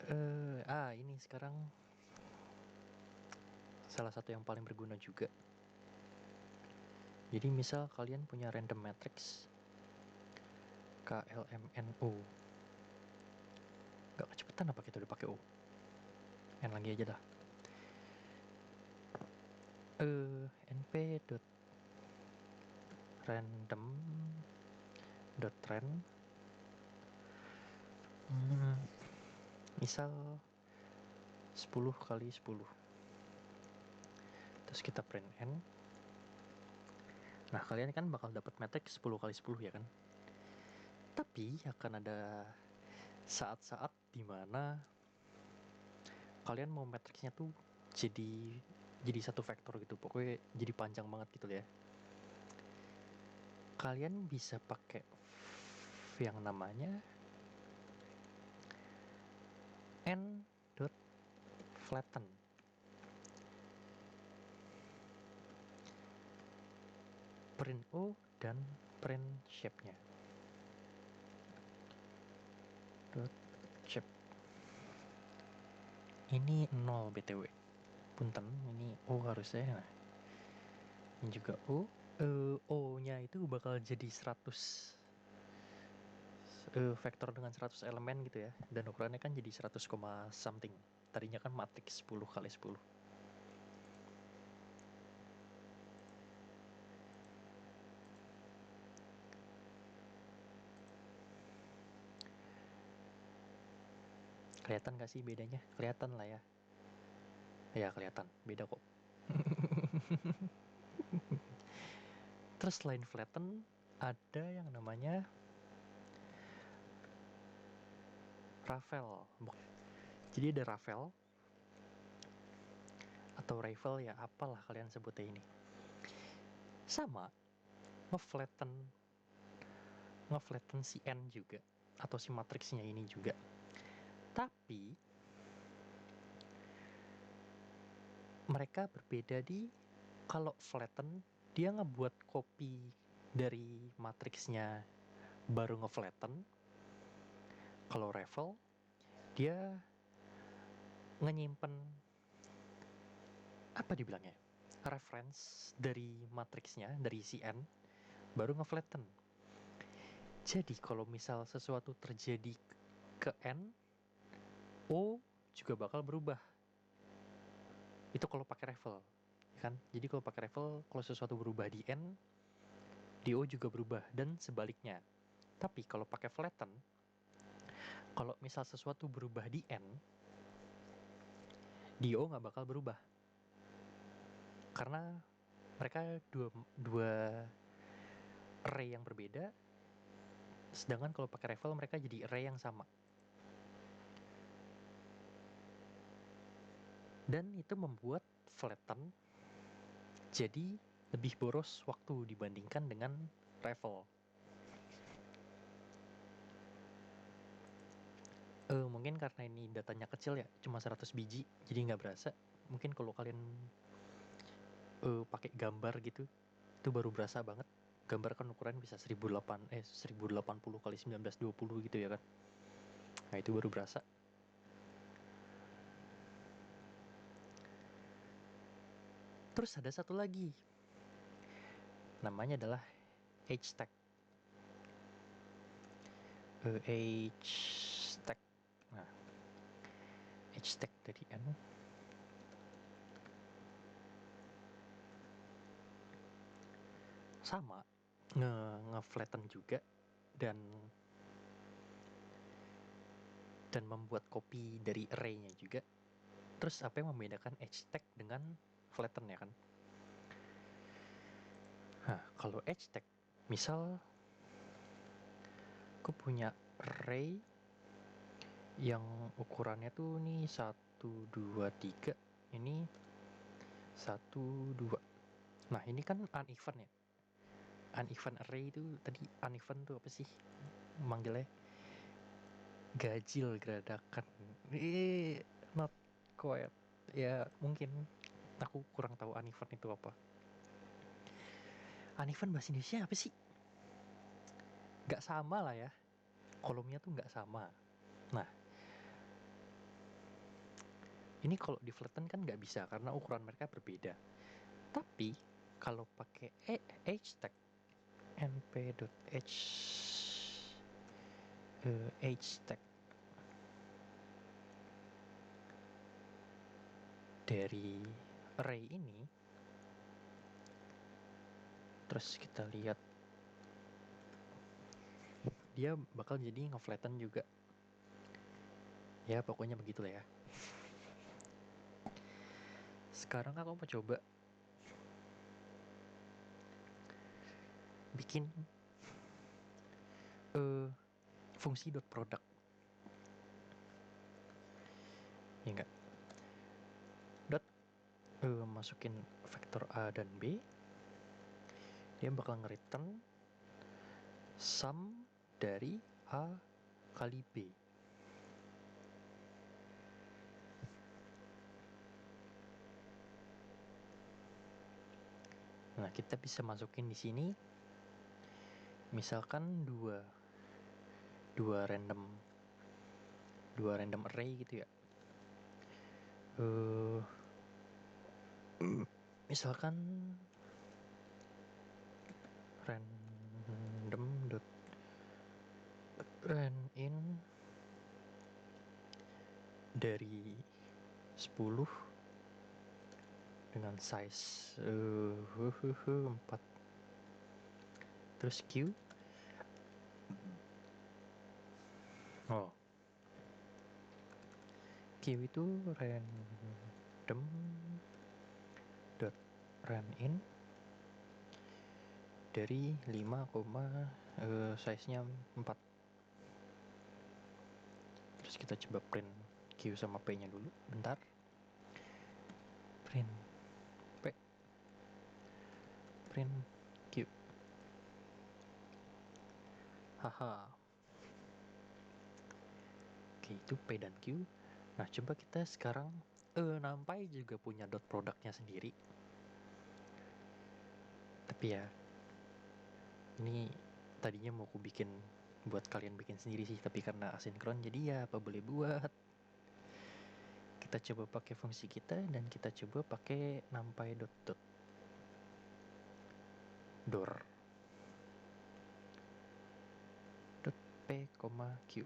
Ini sekarang salah satu yang paling berguna juga. Jadi misal kalian punya random matrix KLMNO. Gak kecepatan apa kita udah pakai O? N lagi aja dah. np.random.trend misal 10 kali 10. Terus kita print N. Nah, kalian kan bakal dapat matrix 10 kali 10 ya kan? Tapi akan ada saat-saat dimana kalian mau matriksnya tuh jadi satu vektor gitu, pokoknya jadi panjang banget gitu ya. Kalian bisa pakai yang namanya n.flatten. Print O dan print shape-nya. Shape. Ini 0 BTW. Punten, ini O harusnya. Nah, ini juga O. O-nya itu bakal jadi 100 vektor dengan 100 elemen gitu ya. Dan ukurannya kan jadi 100, something. Tadinya kan matriks 10 kali 10. Kelihatan gak sih bedanya? Kelihatan lah ya. Ya kelihatan, beda kok. Terus selain flatten, ada yang namanya ravel. Jadi ada ravel atau ravel ya, apalah kalian sebutnya ini. Sama, ngeflatten si N juga, atau si matriksnya ini juga. Tapi mereka berbeda di kalau flatten dia ngebuat copy dari matriksnya baru ngeflatten. Kalau ravel dia nyimpen apa dibilangnya, reference dari matriksnya, dari si N baru ngeflatten. Jadi kalau misal sesuatu terjadi ke N, O juga bakal berubah. Itu kalau pakai ravel, kan? Jadi kalau pakai ravel, kalau sesuatu berubah di N, di O juga berubah, dan sebaliknya. Tapi kalau pakai flatten, kalau misal sesuatu berubah di N, di O nggak bakal berubah. Karena mereka dua array yang berbeda, sedangkan kalau pakai ravel mereka jadi array yang sama. Dan itu membuat flatten jadi lebih boros waktu dibandingkan dengan ravel. Mungkin karena ini datanya kecil ya, cuma 100 biji, jadi nggak berasa. Mungkin kalau kalian pakai gambar gitu, itu baru berasa banget. Gambar kan ukuran bisa 1080 kali 1920 gitu ya kan. Nah, itu baru berasa. Terus ada satu lagi. Namanya adalah H-tag. H-tag. Nah, H-tag dari N. Sama, nge-flatten juga dan membuat copy dari array-nya juga. Terus apa yang membedakan H-tag dengan flatten ya kan? Nah, kalau H-tag, misal aku punya array yang ukurannya tuh nih 1, 2, 3. Ini 1, 2. Nah, ini kan uneven ya. Uneven array itu tadi, uneven tuh apa sih manggilnya? Gajil, geradakan. Not quite. Ya, mungkin aku kurang tahu uneven itu apa. Uneven bahasa Indonesia apa sih? Gak sama lah ya. Kolomnya tuh gak sama. Nah, Ini kalau di flatten kan nggak bisa karena ukuran mereka berbeda. Tapi kalau pakai h tag np.h h tag dari array ini, terus kita lihat dia bakal jadi nge-flatten juga. Ya pokoknya begitulah ya. Sekarang aku mau coba bikin fungsi .product. Ya enggak. Masukin vektor A dan B. Dia bakal nge-return sum dari A kali B. Nah, kita bisa masukin di sini misalkan dua random array gitu ya. Misalkan random.randin dari 10 dengan size 4. Terus Q. Q itu random.randin dari 5, size-nya 4. Terus kita coba print Q sama P-nya dulu. Bentar. Print P. Print Q. Haha. Oke, itu P dan Q. Nah, coba kita sekarang NumPy juga punya .productnya sendiri. Tapi ya, ini tadinya mau aku bikin buat kalian bikin sendiri sih, tapi karena asinkron jadi ya apa boleh buat. Kita coba pakai fungsi kita dan kita coba pakai NumPy .door .p, Q.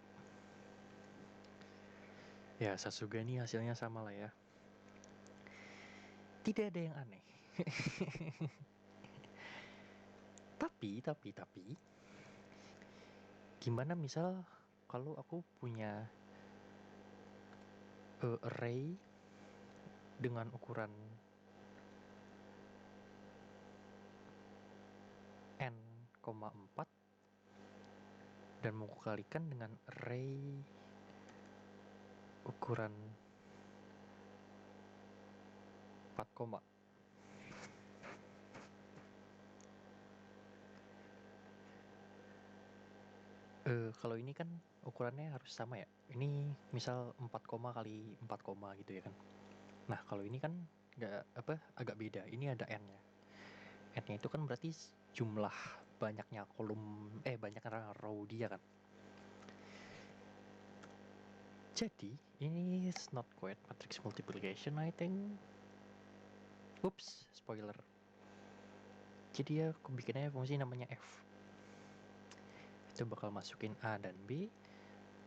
Ya, Sasuga nih hasilnya sama lah ya. Tidak ada yang aneh. Tapi gimana misal kalau aku punya array dengan ukuran n,4 dan mau kukalikan dengan array ukuran 4, kalau ini kan ukurannya harus sama ya. Ini misal 4, kali 4, gitu ya kan. Nah, kalau ini kan agak beda. Ini ada n-nya. N-nya itu kan berarti jumlah banyaknya banyaknya row dia kan. Jadi, ini is not quite matrix multiplication, I think. Oops, spoiler. Jadi ya, aku bikinnya fungsi namanya f. Itu bakal masukin A dan B.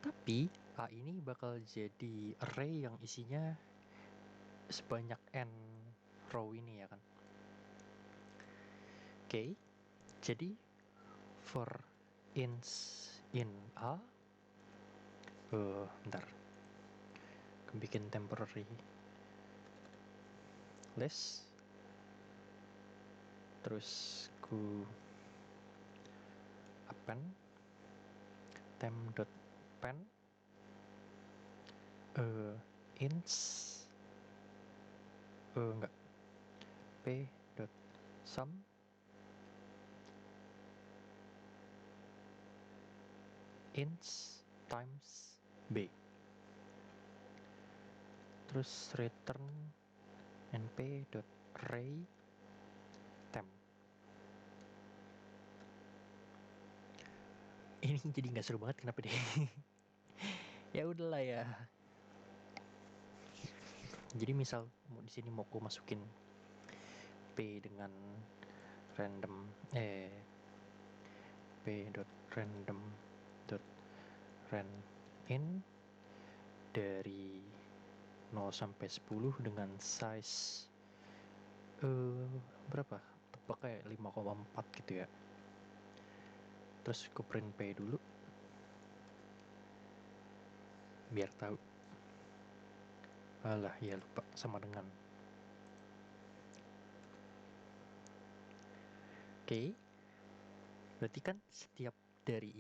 Tapi, A ini bakal jadi array yang isinya sebanyak n row ini ya kan. Oke, jadi for ins in A, bentar, aku bikin temporary list, terus ku append temp.pen ins p.sum ins times b, terus return np.array temp. Ini jadi nggak seru banget, kenapa deh? Ya udahlah ya. Jadi misal di sini mau aku masukin p dengan random p.random.randin dari 0 sampai 10 dengan size berapa? Tebak kayak 5,4 gitu ya. Terus aku print p dulu biar tahu. Alah, ya lupa, sama dengan. Oke. Berarti kan setiap dari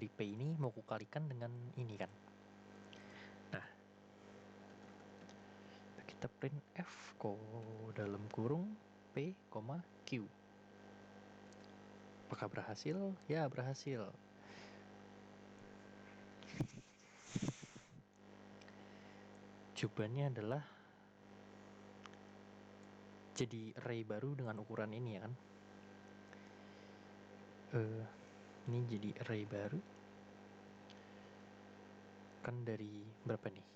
p ini mau kukalikan dengan ini kan. Nah, kita print f dalam kurung p, q. Apakah berhasil? Ya, berhasil. Jawabannya adalah jadi array baru dengan ukuran ini ya kan. Ini jadi array baru. Kan dari berapa nih?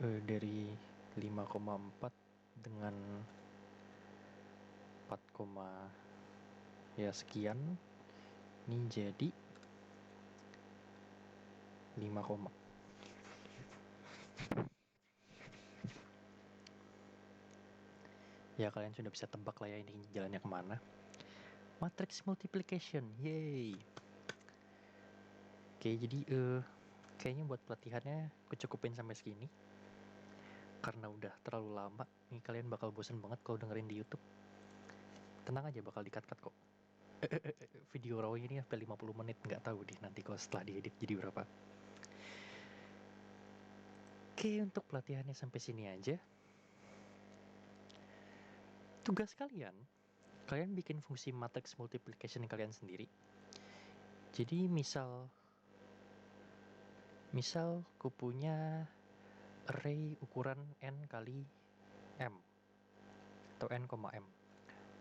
Dari 5,4 dengan 4, ya sekian. Ini jadi 5, ya kalian sudah bisa tebak lah ya ini jalannya kemana. Matrix multiplication, yay. Oke, jadi kayaknya buat pelatihannya aku cukupin sampai segini. Karena udah terlalu lama, nih kalian bakal bosen banget kalau dengerin di YouTube. Tenang aja, bakal di-cut-cut kok. Video raw ini sampai 50 menit, nggak tahu deh nanti kalau setelah diedit jadi berapa. Oke, untuk pelatihannya sampai sini aja. Tugas kalian bikin fungsi matrix multiplication kalian sendiri. Jadi misal ku punya array ukuran n kali m atau n, m.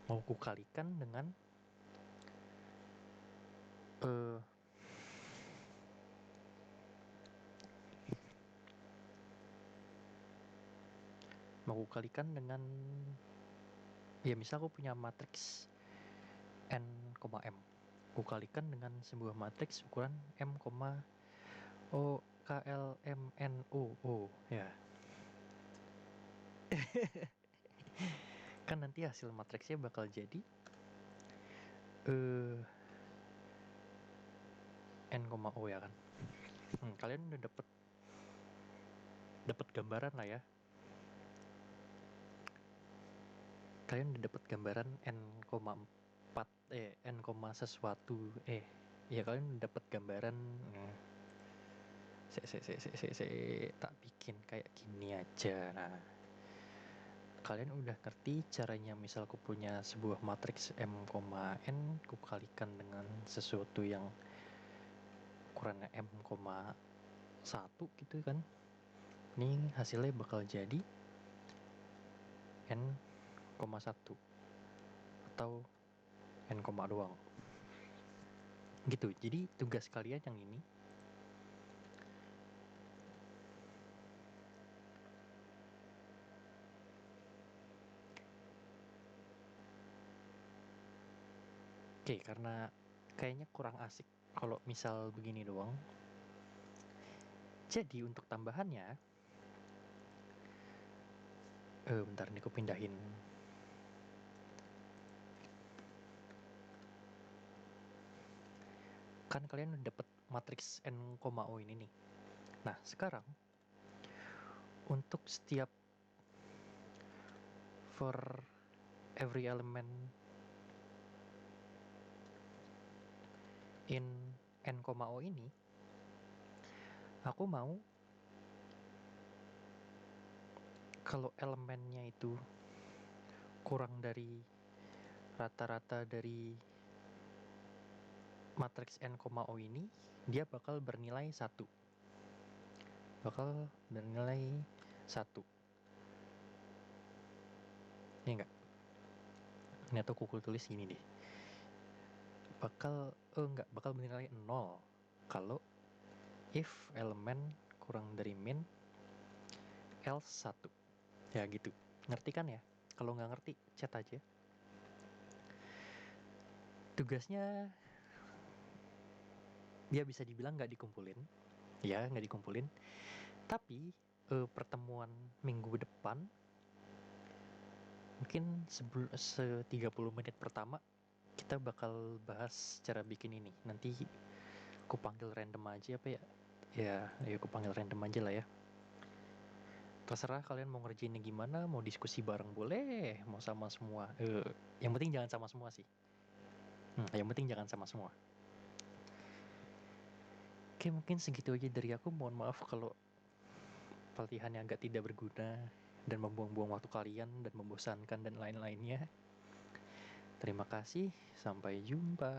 Mau ku kalikan dengan ya misal aku punya matriks n, m. Ku kalikan dengan sebuah matriks ukuran m, o, k, l, m, n, o ya. Kan nanti hasil matriksnya bakal jadi n, o ya kan. Kalian udah dapet gambaran lah ya. Kalian udah dapet gambaran n, 4 n, sesuatu ya kalian udah dapet gambaran. Tak bikin kayak gini aja. Nah, kalian udah ngerti caranya. Misal aku punya sebuah matriks m, n, ku kalikan dengan sesuatu yang ukurannya m, 1 gitu kan. Ini hasilnya bakal jadi n, 1 atau n, doang. Gitu. Jadi tugas kalian yang ini karena kayaknya kurang asik kalau misal begini doang. Jadi untuk tambahannya, bentar nih aku pindahin. Kan kalian udah dapet matriks n, o ini nih. Nah, sekarang untuk setiap for every element in n, o ini, aku mau kalau elemennya itu kurang dari rata-rata dari matriks n, o ini, dia bakal bernilai 1. Ini enggak? Ini atau aku tulis gini deh. Bakal bernilai 0 kalau if elemen kurang dari min L1. Ya gitu. Ngerti kan ya? Kalau nggak ngerti, chat aja. Tugasnya ya bisa dibilang nggak dikumpulin. Ya, nggak dikumpulin. Tapi pertemuan minggu depan mungkin 30 menit pertama kita bakal bahas cara bikin ini. Nanti aku panggil random aja apa ya? Ya aku panggil random aja lah ya. Terserah kalian mau ngerjainnya gimana, mau diskusi bareng boleh, mau sama semua. Yang penting jangan sama semua sih. Yang penting jangan sama semua. Oke, mungkin segitu aja dari aku. Mohon maaf kalau pelatihan yang agak tidak berguna dan membuang-buang waktu kalian dan membosankan dan lain-lainnya. Terima kasih, sampai jumpa.